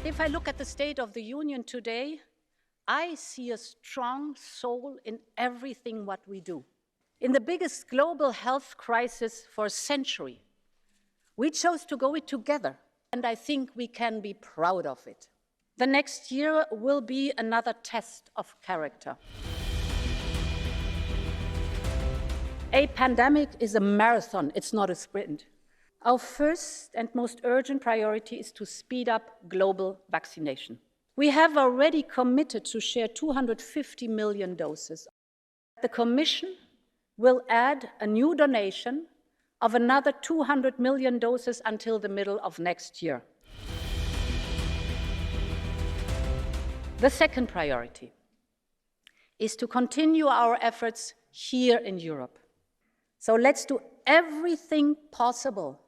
If I look at the State of the Union today, I see a strong soul in everything what we do. In the biggest global health crisis for a century, we chose to go it together, and I think we can be proud of it. The next year will be another test of character. A pandemic is a marathon, it's not a sprint. Our first and most urgent priority is to speed up global vaccination. We have already committed to share 250 million doses. The Commission will add a new donation of another 200 million doses until the middle of next year. The second priority is to continue our efforts here in Europe. So let's do everything possible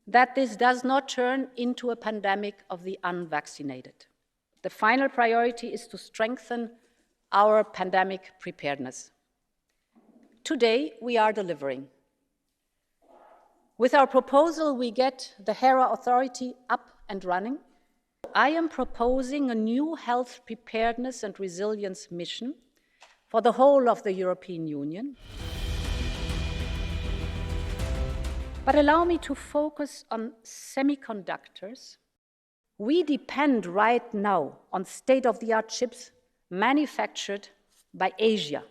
that this does not turn into a pandemic of the unvaccinated. The final priority is to strengthen our pandemic preparedness. Today, we are delivering. With our proposal, we get the HERA authority up and running. I am proposing a new health preparedness and resilience mission for the whole of the European Union. But allow me to focus on semiconductors. We depend right now on state-of-the-art chips manufactured by Asia.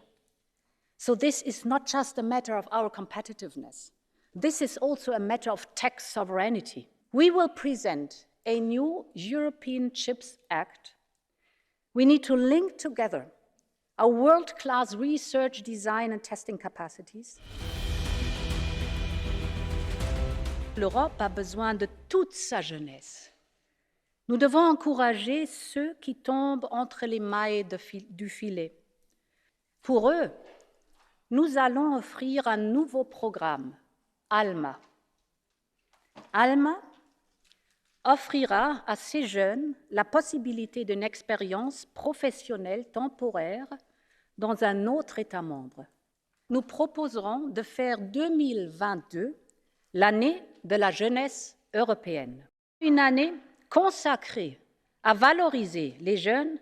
So this is not just a matter of our competitiveness. This is also a matter of tech sovereignty. We will present a new European Chips Act. We need to link together our world-class research, design and testing capacities. L'Europe a besoin de toute sa jeunesse. Nous devons encourager ceux qui tombent entre les mailles du filet. Pour eux, nous allons offrir un nouveau programme, ALMA. ALMA offrira à ces jeunes la possibilité d'une expérience professionnelle temporaire dans un autre État membre. Nous proposerons de faire 2022 l'année de la jeunesse européenne. Une année consacrée à valoriser les jeunes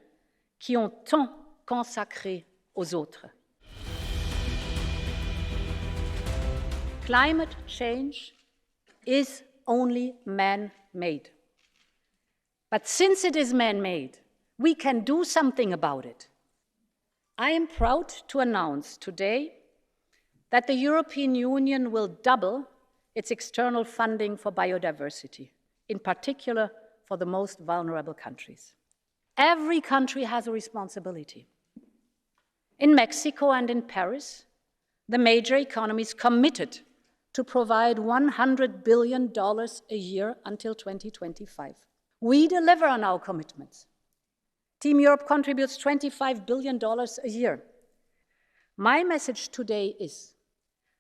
qui ont tant consacré aux autres. Climate change is only man-made. But since it is man-made, we can do something about it. I am proud to announce today that the European Union will double its external funding for biodiversity, in particular for the most vulnerable countries. Every country has a responsibility. In Mexico and in Paris, the major economies committed to provide $100 billion a year until 2025. We deliver on our commitments. Team Europe contributes $25 billion a year. My message today is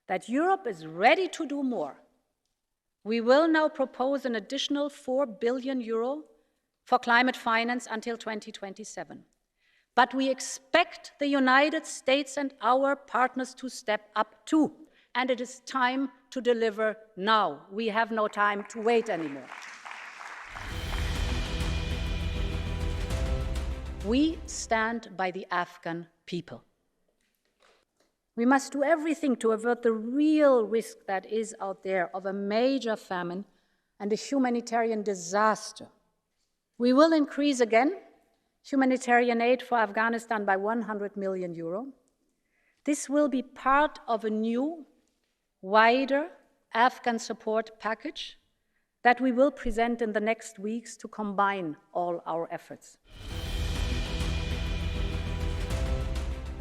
that Europe is ready to do more. We will now propose an additional €4 billion for climate finance until 2027. But we expect the United States and our partners to step up too. And it is time to deliver now. We have no time to wait anymore. We stand by the Afghan people. We must do everything to avert the real risk that is out there of a major famine and a humanitarian disaster. We will increase again humanitarian aid for Afghanistan by €100 million. This will be part of a new, wider Afghan support package that we will present in the next weeks to combine all our efforts.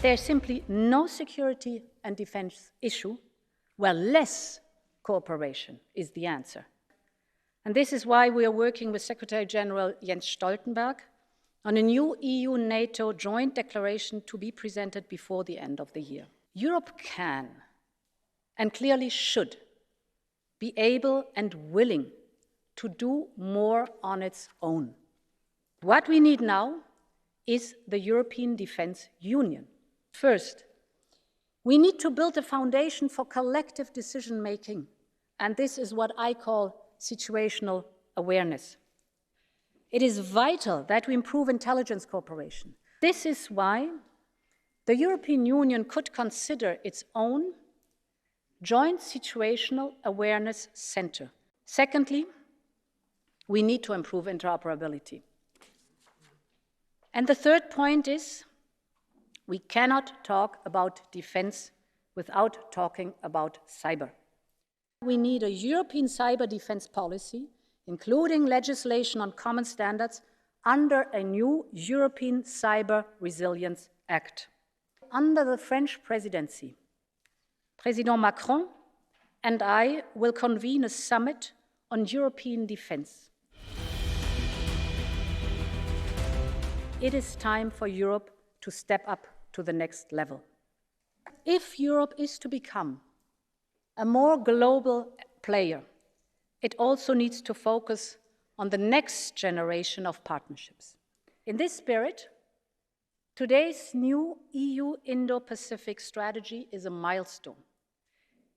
There's simply no security and defense issue where less cooperation is the answer. And this is why we are working with Secretary General Jens Stoltenberg on a new EU-NATO joint declaration to be presented before the end of the year. Europe can and clearly should be able and willing to do more on its own. What we need now is the European Defence Union. First, we need to build a foundation for collective decision-making, and this is what I call situational awareness. It is vital that we improve intelligence cooperation. This is why the European Union could consider its own joint Situational Awareness Center. Secondly, we need to improve interoperability. And the third point is, we cannot talk about defense without talking about cyber. We need a European cyber defense policy, including legislation on common standards under a new European Cyber Resilience Act. Under the French presidency, President Macron and I will convene a summit on European defense. It is time for Europe to step up to the next level. If Europe is to become a more global player, it also needs to focus on the next generation of partnerships. In this spirit, today's new EU Indo-Pacific strategy is a milestone.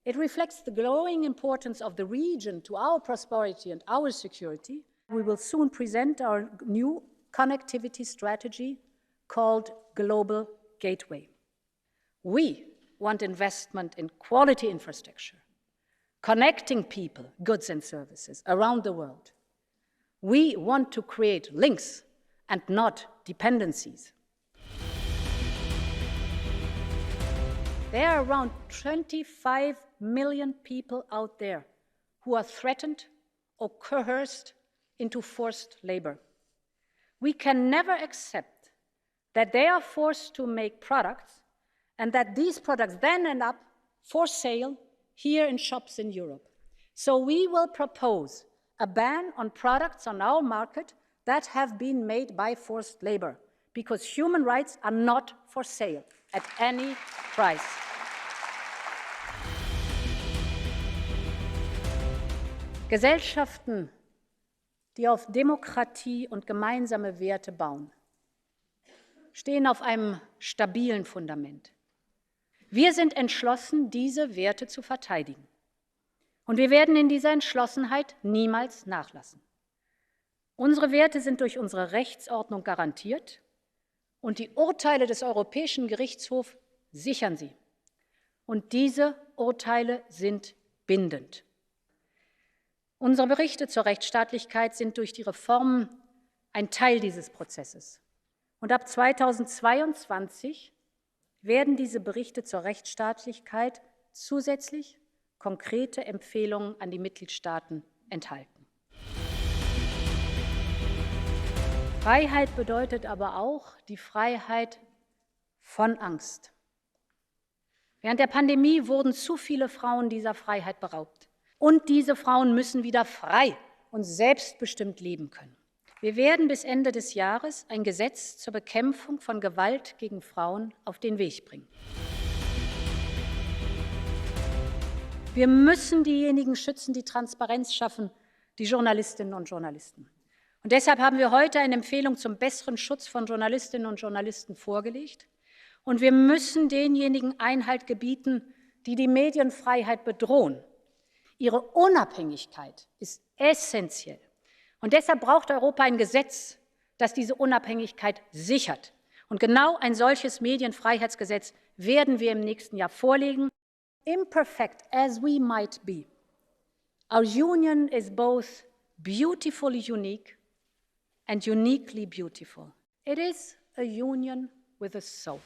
It reflects the growing importance of the region to our prosperity and our security. We will soon present our new connectivity strategy called Global Gateway. We want investment in quality infrastructure, connecting people, goods and services around the world. We want to create links and not dependencies. There are around 25 million people out there who are threatened or coerced into forced labor. We can never accept that they are forced to make products and that these products then end up for sale here in shops in Europe. So we will propose a ban on products on our market that have been made by forced labor, because human rights are not for sale at any price. Gesellschaften, die auf Demokratie und gemeinsame Werte bauen, stehen auf einem stabilen Fundament. Wir sind entschlossen, diese Werte zu verteidigen. Und wir werden in dieser Entschlossenheit niemals nachlassen. Unsere Werte sind durch unsere Rechtsordnung garantiert und die Urteile des Europäischen Gerichtshofs sichern sie. Und diese Urteile sind bindend. Unsere Berichte zur Rechtsstaatlichkeit sind durch die Reformen ein Teil dieses Prozesses. Und ab 2022 werden diese Berichte zur Rechtsstaatlichkeit zusätzlich konkrete Empfehlungen an die Mitgliedstaaten enthalten. Freiheit bedeutet aber auch die Freiheit von Angst. Während der Pandemie wurden zu viele Frauen dieser Freiheit beraubt. Und diese Frauen müssen wieder frei und selbstbestimmt leben können. Wir werden bis Ende des Jahres ein Gesetz zur Bekämpfung von Gewalt gegen Frauen auf den Weg bringen. Wir müssen diejenigen schützen, die Transparenz schaffen, die Journalistinnen und Journalisten. Und deshalb haben wir heute eine Empfehlung zum besseren Schutz von Journalistinnen und Journalisten vorgelegt. Und wir müssen denjenigen Einhalt gebieten, die die Medienfreiheit bedrohen. Ihre Unabhängigkeit ist essentiell. Und deshalb braucht Europa ein Gesetz, das diese Unabhängigkeit sichert. Und genau ein solches Medienfreiheitsgesetz werden wir im nächsten Jahr vorlegen. Imperfect as we might be, our union is both beautifully unique and uniquely beautiful. It is a union with a soul.